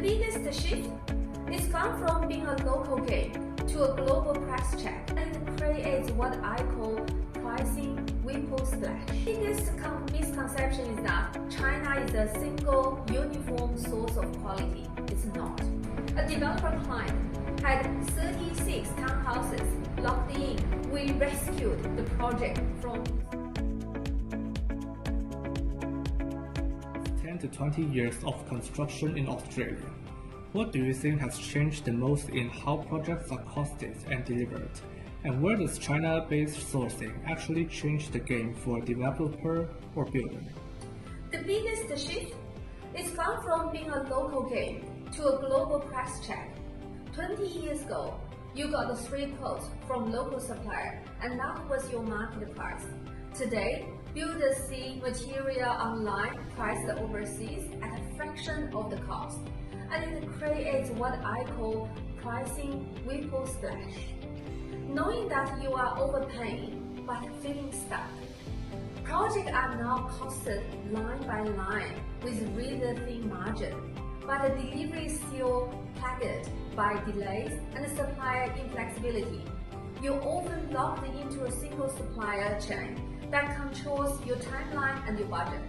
biggest shift is gone from being a local game to a global price check, and it creates what I call pricing ripple splash. The biggest misconception is that China is a single, uniform source of quality. It's not. A developer client had 36 townhouses locked in. We rescued the project from 10 to 20 years of construction in Australia. What do you think has changed the most in how projects are costed and delivered? And where does China-based sourcing actually change the game for a developer or builder? The biggest shift is gone from being a local game to a global price check. 20 years ago, you got the 3 quotes from local supplier, and that was your market price. Today, builders see material online priced overseas at a fraction of the cost, and it creates what I call pricing ripple splash. Knowing that you are overpaying but feeling stuck. Projects are now costed line by line with really thin margin, but the delivery is still plagued by delays and supplier inflexibility. You're often locked into a single supplier chain that controls your timeline and your budget.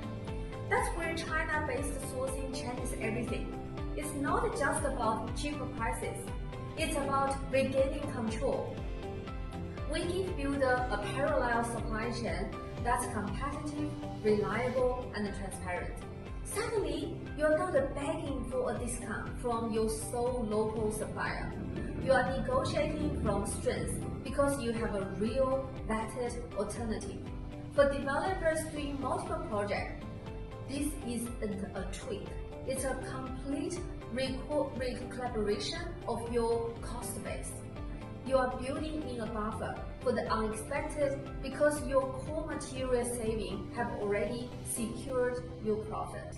That's where China-based sourcing changes everything. It's not just about cheaper prices, it's about regaining control. We give builders a parallel supply chain that's competitive, reliable, and transparent. Suddenly, you're not begging for a discount from your sole local supplier. You are negotiating from strength because you have a real, vetted alternative. For developers doing multiple projects, this isn't a trick. It's a complete recalibration of your cost base. You are building in a buffer for the unexpected because your core material savings have already secured your profit.